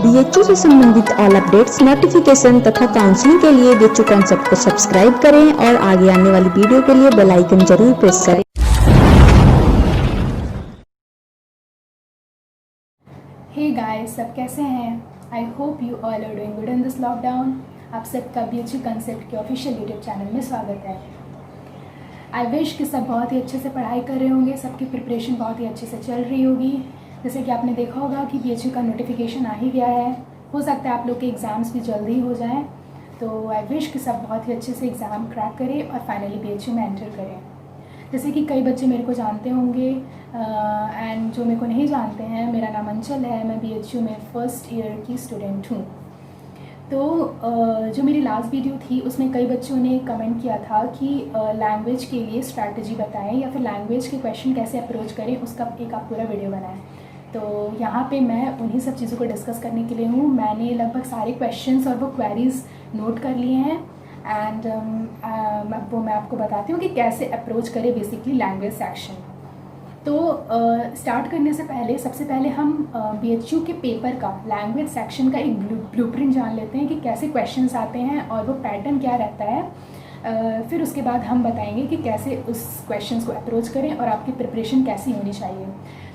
BHU से संबंधित all updates, notification तथा काउंसलिंग के लिए बीएचयू कॉन्सेप्ट को सब्सक्राइब करें और आगे आने वाली वीडियो के लिए बेल आइकन जरूर प्रेस करें। हे गाइस, सब कैसे हैं? I hope you all are doing good in this lockdown. आप सबका बीएचयू कॉन्सेप्ट के ऑफिशियल यूट्यूब चैनल में स्वागत है। आई विश कि सब बहुत ही अच्छे से पढ़ाई कर रहे होंगे, सबकी प्रिपरेशन बहुत ही अच्छे से चल रही होगी। जैसे कि आपने देखा होगा कि बीएचयू का नोटिफिकेशन आ ही गया है। हो सकता है आप लोग के एग्ज़ाम्स भी जल्दी हो जाएं, तो आई विश कि सब बहुत ही अच्छे से एग्ज़ाम क्रैक करें और फाइनली बीएचयू में एंटर करें। जैसे कि कई बच्चे मेरे को जानते होंगे एंड जो मेरे को नहीं जानते हैं, मेरा नाम अंचल है। मैं बीएचयू में फ़र्स्ट ईयर की स्टूडेंट हूँ। तो जो मेरी लास्ट वीडियो थी उसमें कई बच्चों ने कमेंट किया था कि लैंग्वेज के लिए स्ट्रैटेजी बताएं या फिर लैंग्वेज के क्वेश्चन कैसे अप्रोच करें, उसका एक आप पूरा वीडियो बनाएं। तो यहाँ पे मैं उन्हीं सब चीज़ों को डिस्कस करने के लिए हूँ। मैंने लगभग सारे क्वेश्चंस और वो क्वेरीज़ नोट कर लिए हैं एंड वो मैं आपको बताती हूँ कि कैसे अप्रोच करें बेसिकली लैंग्वेज सेक्शन। तो स्टार्ट करने से पहले सबसे पहले हम बीएचयू के पेपर का लैंग्वेज सेक्शन का एक ब्लूप्रिंट जान लेते हैं कि कैसे क्वेश्चंस आते हैं और वो पैटर्न क्या रहता है। फिर उसके बाद हम बताएंगे कि कैसे उस क्वेश्चंस को अप्रोच करें और आपकी प्रिपरेशन कैसी होनी चाहिए।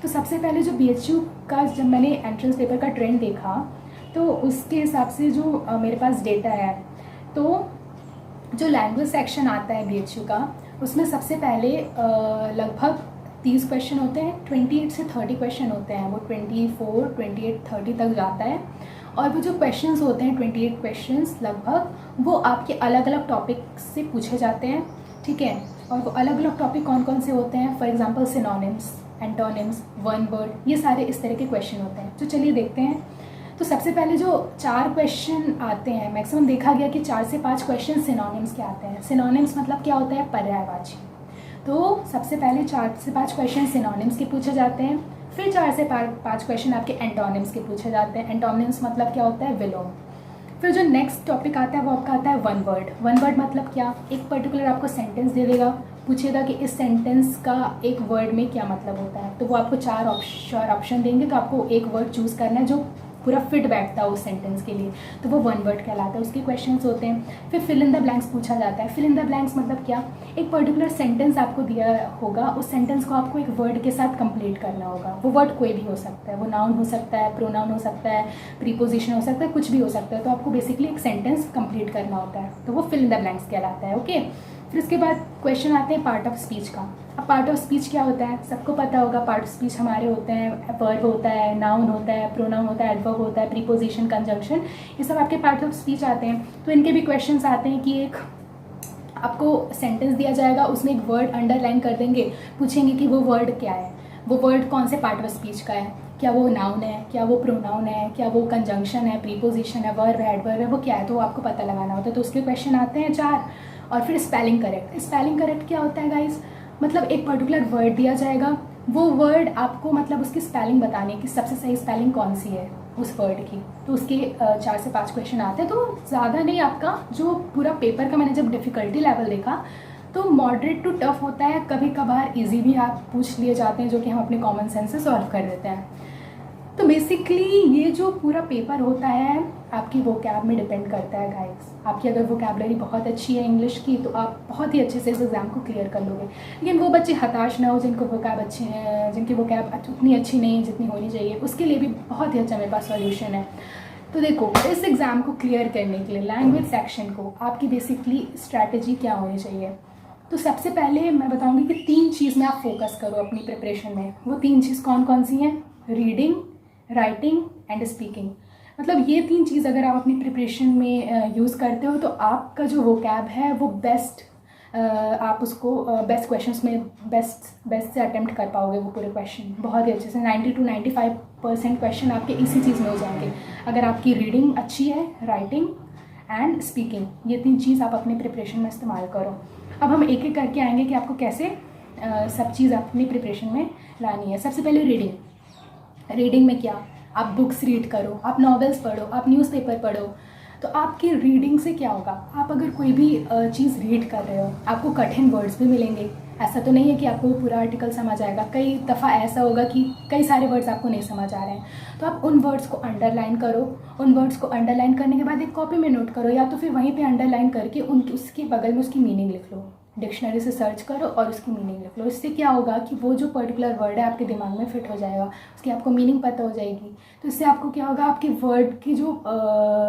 तो सबसे पहले जो बीएचयू का जब मैंने एंट्रेंस पेपर का ट्रेंड देखा तो उसके हिसाब से जो मेरे पास डेटा है, तो जो लैंग्वेज सेक्शन आता है बीएचयू का, उसमें सबसे पहले लगभग 30 क्वेश्चन होते हैं। 28 से 30 क्वेश्चन होते हैं। वो 24, 28, 30 तक जाता है। और वो जो क्वेश्चंस होते हैं 28 क्वेश्चंस लगभग, वो आपके अलग अलग टॉपिक से पूछे जाते हैं, ठीक है। और वो अलग अलग टॉपिक कौन कौन से होते हैं? For example synonyms, antonyms, one word, ये सारे इस तरह के क्वेश्चन होते हैं। तो चलिए देखते हैं। तो सबसे पहले जो 4 क्वेश्चन आते हैं, मैक्सिमम देखा गया कि 4 से 5 क्वेश्चन सिनोनिम्स के आते हैं। सिनोनिम्स मतलब क्या होता है? पर्यायवाची। तो सबसे पहले 4 से 5 क्वेश्चन सिनोनिम्स के पूछे जाते हैं। फिर 4 से 5 क्वेश्चन आपके एंटोनिम्स के पूछे जाते हैं। एंटोनिम्स मतलब क्या होता है? विलोम। फिर जो नेक्स्ट टॉपिक आता है वो आपका आता है वन वर्ड। वन वर्ड मतलब क्या? एक पर्टिकुलर आपको सेंटेंस दे देगा, पूछेगा कि इस सेंटेंस का एक वर्ड में क्या मतलब होता है। तो वो आपको 4 ऑप्शन देंगे, तो आपको एक वर्ड चूज़ करना है जो पूरा फिट बैठता है उस सेंटेंस के लिए, तो वो वन वर्ड कहलाता है। उसके क्वेश्चंस होते हैं। फिर फिल इन द ब्लैंक्स पूछा जाता है। फिल इन द ब्लैंक्स मतलब क्या? एक पर्टिकुलर सेंटेंस आपको दिया होगा, उस सेंटेंस को आपको एक वर्ड के साथ कंप्लीट करना होगा। वो वर्ड कोई भी हो सकता है, वो नाउन हो सकता है, प्रोनाउन हो सकता है, प्रीपोजिशन हो सकता है, कुछ भी हो सकता है। तो आपको बेसिकली एक सेंटेंस कंप्लीट करना होता है, तो वो फिल इन द ब्लैंक्स कहलाता है। ओके। फिर उसके बाद क्वेश्चन आते हैं पार्ट ऑफ स्पीच का। अब पार्ट ऑफ स्पीच क्या होता है? सबको पता होगा। पार्ट ऑफ स्पीच हमारे होते हैं, वर्ब होता है, नाउन होता है, प्रोनाउन होता है, एडवर्ब होता है, प्रीपोजिशन, कंजंक्शन, ये सब आपके पार्ट ऑफ स्पीच आते हैं। तो इनके भी क्वेश्चंस आते हैं कि एक आपको सेंटेंस दिया जाएगा, उसमें एक वर्ड अंडरलाइन कर देंगे, पूछेंगे कि वो वर्ड क्या है, वो वर्ड कौन से पार्ट ऑफ स्पीच का है, क्या वो नाउन है, क्या वो प्रोनाउन है, क्या वो कंजंक्शन है, प्रीपोजिशन है, वर्ब है, एडवर्ब है, वो क्या है, तो आपको पता लगाना होता है। तो उसके क्वेश्चन आते हैं 4। और फिर स्पेलिंग करेक्ट। स्पेलिंग करेक्ट क्या होता है गाइस? मतलब एक पर्टिकुलर वर्ड दिया जाएगा, वो वर्ड आपको मतलब उसकी स्पेलिंग बताने की सबसे सही स्पेलिंग कौन सी है उस वर्ड की। तो उसके 4 से 5 क्वेश्चन आते हैं। तो ज़्यादा नहीं, आपका जो पूरा पेपर का मैंने जब डिफ़िकल्टी लेवल देखा तो मॉडरेट टू टफ होता है, कभी कभार इजी भी आप पूछ लिए जाते हैं जो कि हम अपने कॉमन सेंस से सॉल्व कर देते हैं। तो बेसिकली ये जो पूरा पेपर होता है आपकी वोकैब में डिपेंड करता है गाइस। आपकी अगर वोकैबलरी बहुत अच्छी है इंग्लिश की, तो आप बहुत ही अच्छे से इस एग्ज़ाम को क्लियर कर लोगे। लेकिन वो बच्चे हताश ना हो जिनको वोकैब अच्छे हैं, जिनकी वोकैब उतनी अच्छी नहीं जितनी होनी चाहिए, उसके लिए भी बहुत ही अच्छा मेरे पास सॉल्यूशन है। तो देखो, इस एग्ज़ाम को क्लियर करने के लिए लैंग्वेज सेक्शन को आपकी बेसिकली स्ट्रैटेजी क्या होनी चाहिए? तो सबसे पहले मैं बताऊँगी कि 3 चीज़ में आप फोकस करो अपनी प्रिपरेशन में। वो 3 चीज़ कौन कौन सी हैं? Reading, writing and speaking. मतलब ये 3 चीज़ अगर आप अपनी प्रिपरेशन में यूज़ करते हो तो आपका जो वोकैब है वो बेस्ट, आप उसको बेस्ट क्वेश्चंस में बेस्ट से अटेम्प्ट कर पाओगे। वो पूरे क्वेश्चन बहुत ही अच्छे से 90 to 95% क्वेश्चन आपके इसी चीज़ में हो जाएंगे अगर आपकी रीडिंग अच्छी है, राइटिंग एंड स्पीकिंग। ये 3 चीज़ आप अपने प्रिपरेशन में इस्तेमाल करो। अब हम एक एक करके आएंगे कि आपको कैसे सब चीज़ अपनी प्रिपरेशन में लानी है। सबसे पहले रीडिंग। रीडिंग में क्या? आप बुक्स रीड करो, आप नॉवेल्स पढ़ो, आप न्यूज़पेपर पढ़ो। तो आपकी रीडिंग से क्या होगा? आप अगर कोई भी चीज़ रीड कर रहे हो, आपको कठिन वर्ड्स भी मिलेंगे, ऐसा तो नहीं है कि आपको पूरा आर्टिकल समझ आएगा, कई दफ़ा ऐसा होगा कि कई सारे वर्ड्स आपको नहीं समझ आ रहे हैं, तो आप उन वर्ड्स को अंडरलाइन करो। उन वर्ड्स को अंडरलाइन करने के बाद एक कॉपी में नोट करो, या तो फिर वहीं पे अंडरलाइन करके उसके बगल में उसकी मीनिंग लिख लो। डिक्शनरी से सर्च करो और उसकी मीनिंग लिख लो। इससे क्या होगा कि वो जो पर्टिकुलर वर्ड है आपके दिमाग में फिट हो जाएगा, उसकी आपको मीनिंग पता हो जाएगी। तो इससे आपको क्या होगा, आपकी वर्ड की जो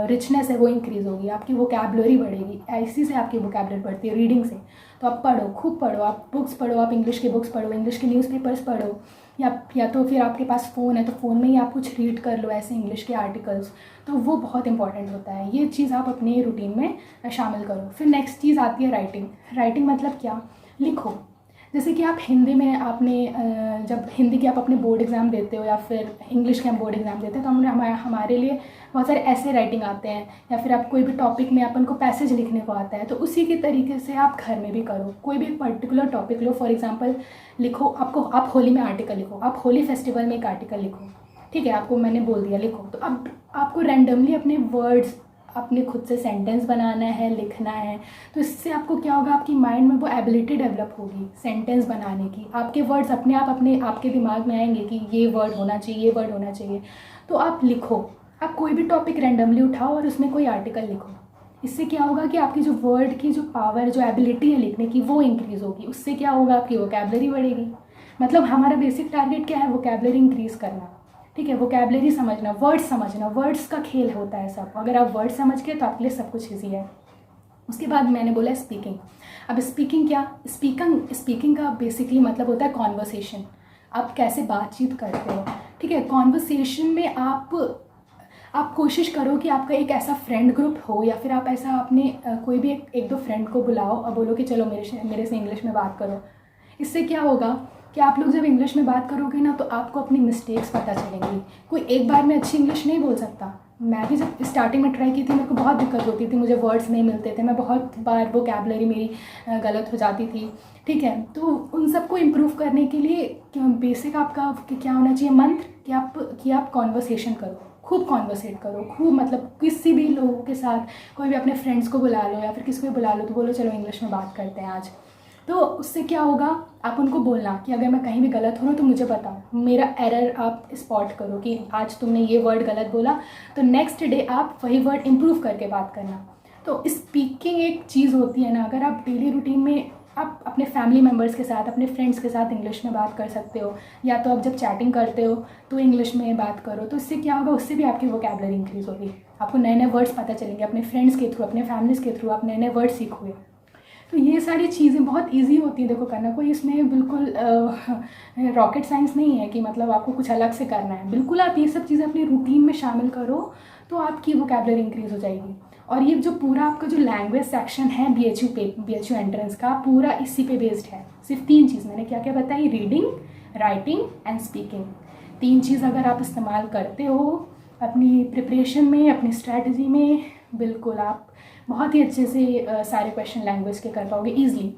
रिचनेस है वो इंक्रीज़ होगी, आपकी वोकैबुलरी बढ़ेगी। ऐसी से आपकी वोकैबुलरी बढ़ती है रीडिंग से। तो आप पढ़ो, खूब पढ़ो, आप बुक्स पढ़ो, आप इंग्लिश के बुक्स पढ़ो, इंग्लिश के न्यूज़पेपर्स पढ़ो, या तो फिर आपके पास फ़ोन है तो फ़ोन में ही आप कुछ रीड कर लो ऐसे इंग्लिश के आर्टिकल्स। तो वो बहुत इंपॉर्टेंट होता है, ये चीज़ आप अपने रूटीन में शामिल करो। फिर नेक्स्ट चीज़ आती है राइटिंग। राइटिंग मतलब क्या, लिखो। जैसे कि आप हिंदी में आपने जब हिंदी के आप अपने बोर्ड एग्ज़ाम देते हो या फिर इंग्लिश के हम बोर्ड एग्ज़ाम देते हैं, तो हमारे लिए बहुत सारे ऐसे राइटिंग आते हैं, या फिर आप कोई भी टॉपिक में अपन को पैसेज लिखने को आता है, तो उसी के तरीके से आप घर में भी करो। कोई भी particular topic low, for example लिखो, आप होली में आर्टिकल लिखो, आप होली फेस्टिवल में एक आर्टिकल लिखो, ठीक है, आपको मैंने बोल दिया लिखो। तो अब आपको रैंडमली अपने वर्ड्स, अपने खुद से सेंटेंस बनाना है, लिखना है। तो इससे आपको क्या होगा, आपकी माइंड में वो एबिलिटी डेवलप होगी सेंटेंस बनाने की। आपके वर्ड्स अपने आप आपके दिमाग में आएंगे कि ये वर्ड होना चाहिए, ये वर्ड होना चाहिए। तो आप लिखो, आप कोई भी टॉपिक रैंडमली उठाओ और उसमें कोई आर्टिकल लिखो। इससे क्या होगा कि आपकी जो वर्ड की जो पावर, जो एबिलिटी है लिखने की, वो इंक्रीज़ होगी। उससे क्या होगा, आपकी वोकैबुलरी बढ़ेगी। मतलब हमारा बेसिक टारगेट क्या है, वोकैबुलरी इंक्रीज़ करना, ठीक है। वोकैबुलरी समझना, वर्ड्स समझना, वर्ड्स का खेल होता है सब। अगर आप वर्ड समझ गए तो आपके लिए सब कुछ ईजी है। उसके बाद मैंने बोला स्पीकिंग। अब स्पीकिंग क्या, स्पीकिंग का बेसिकली मतलब होता है कॉन्वर्सेशन। आप कैसे बातचीत करते हो, ठीक है। कॉन्वर्सेशन में आप कोशिश करो कि आपका एक ऐसा फ्रेंड ग्रुप हो, या फिर आप ऐसा अपने कोई भी एक दो फ्रेंड को बुलाओ और बोलो कि चलो मेरे से इंग्लिश में बात करो। इससे क्या होगा कि आप लोग जब इंग्लिश में बात करोगे ना, तो आपको अपनी मिस्टेक्स पता चलेंगी। कोई एक बार में अच्छी इंग्लिश नहीं बोल सकता। मैं भी जब स्टार्टिंग में ट्राई की थी, मेरे को बहुत दिक्कत होती थी, मुझे वर्ड्स नहीं मिलते थे, मैं बहुत बार वोकैबुलरी मेरी गलत हो जाती थी, ठीक है। तो उन सबको इम्प्रूव करने के लिए बेसिक आपका क्या होना चाहिए, मंत्र कि आप कॉन्वर्सेशन करो, खूब कॉन्वर्सेट करो, खूब, मतलब किसी भी लोगों के साथ, कोई भी अपने फ्रेंड्स को बुला लो या फिर किसी को बुला लो, तो बोलो चलो इंग्लिश में बात करते हैं आज। तो उससे क्या होगा, आप उनको बोलना कि अगर मैं कहीं भी गलत हूँ तो मुझे बताओ, मेरा एरर आप स्पॉट करो कि आज तुमने ये वर्ड गलत बोला, तो नेक्स्ट डे आप वही वर्ड इम्प्रूव करके बात करना। तो स्पीकिंग एक चीज़ होती है ना, अगर आप डेली रूटीन में आप अपने फैमिली मेम्बर्स के साथ, अपने फ्रेंड्स के साथ इंग्लिश में बात कर सकते हो, या तो आप जब चैटिंग करते हो तो इंग्लिश में बात करो। तो इससे क्या होगा, उससे भी आपकी वोकैबुलरी इंक्रीज़ होगी, आपको नए नए वर्ड्स पता चलेंगे, अपने फ्रेंड्स के थ्रू, अपने फैमिलीज़ के थ्रू आप नए नए वर्ड सीखोगे। तो ये सारी चीज़ें बहुत इजी होती हैं देखो करना, कोई इसमें बिल्कुल रॉकेट साइंस नहीं है कि मतलब आपको कुछ अलग से करना है। बिल्कुल आप ये सब चीज़ें अपनी रूटीन में शामिल करो तो आपकी वोकैबुलरी इंक्रीज़ हो जाएगी। और ये जो पूरा आपका जो लैंग्वेज सेक्शन है BHU एंट्रेंस का, पूरा इसी पे बेस्ड है। सिर्फ 3 चीज़ मैंने क्या क्या बताई, रीडिंग, राइटिंग एंड स्पीकिंग। 3 चीज़ अगर आप इस्तेमाल करते हो अपनी प्रिपरेशन में, अपनी स्ट्रैटेजी में, बिल्कुल आप बहुत ही अच्छे से सारे क्वेश्चन लैंग्वेज के कर पाओगे ईजिली।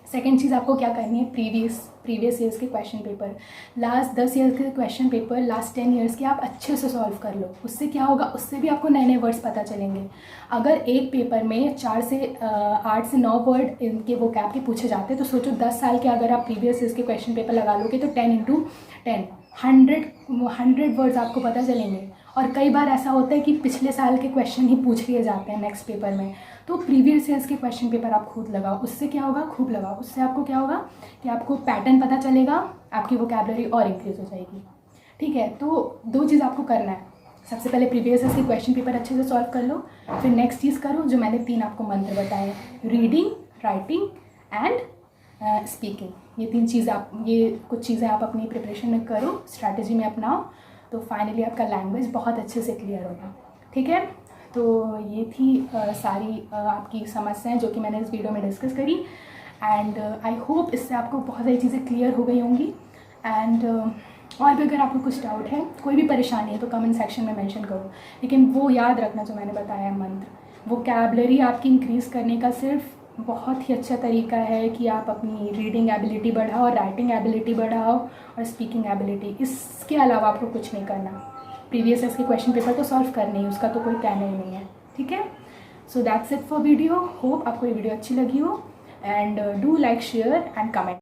सेकेंड चीज़ आपको क्या करनी है, प्रीवियस ईयर्स के क्वेश्चन पेपर, लास्ट 10 ईयर्स के क्वेश्चन पेपर, लास्ट 10 ईयर्स के आप अच्छे से सॉल्व कर लो। उससे क्या होगा, उससे भी आपको नए नए वर्ड्स पता चलेंगे। अगर एक पेपर में 8 से 9 वर्ड इनके वोकैब के पूछे जाते हैं, तो सोचो 10 साल के अगर आप प्रीवियस ईयर्स के क्वेश्चन पेपर लगा लोगे तो 10 × 10 100 वर्ड्स आपको पता चलेंगे। और कई बार ऐसा होता है कि पिछले साल के क्वेश्चन ही पूछ लिए जाते हैं नेक्स्ट पेपर में। तो प्रीवियस ईयर्स के क्वेश्चन पेपर आप खुद लगाओ, उससे क्या होगा, खूब लगाओ। उससे आपको क्या होगा कि आपको पैटर्न पता चलेगा, आपकी वोकैबुलरी और इंक्रीज़ हो जाएगी, ठीक है। तो 2 चीज़ आपको करना है, सबसे पहले प्रीवियस ईयर्स के क्वेश्चन पेपर अच्छे से सॉल्व कर लो, फिर नेक्स्ट चीज़ करो जो मैंने 3 आपको मंत्र बताए, रीडिंग, राइटिंग एंड स्पीकिंग। ये 3 चीज़ ये कुछ चीज़ें आप अपनी प्रिपरेशन में करो, स्ट्रैटेजी में अपनाओ, तो फाइनली आपका लैंग्वेज बहुत अच्छे से क्लियर होगा, ठीक है। तो ये थी सारी आपकी समस्याएं जो कि मैंने इस वीडियो में डिस्कस करी, एंड आई होप इससे आपको बहुत सारी चीज़ें क्लियर हो गई होंगी। एंड और भी अगर आपको कुछ डाउट है, कोई भी परेशानी है, तो कमेंट सेक्शन में मेंशन करो। लेकिन वो याद रखना जो मैंने बताया मंत्र, वोकैबुलरी आपकी इंक्रीज़ करने का सिर्फ बहुत ही अच्छा तरीका है कि आप अपनी रीडिंग एबिलिटी बढ़ाओ, राइटिंग एबिलिटी बढ़ाओ और स्पीकिंग एबिलिटी। इसके अलावा आपको कुछ नहीं करना। प्रीवियस ईयर्स के क्वेश्चन पेपर तो सॉल्व करने ही, उसका तो कोई कहना ही नहीं है, ठीक है। So that's it for video. Hope आपको ये वीडियो अच्छी लगी हो, and do like, share and comment.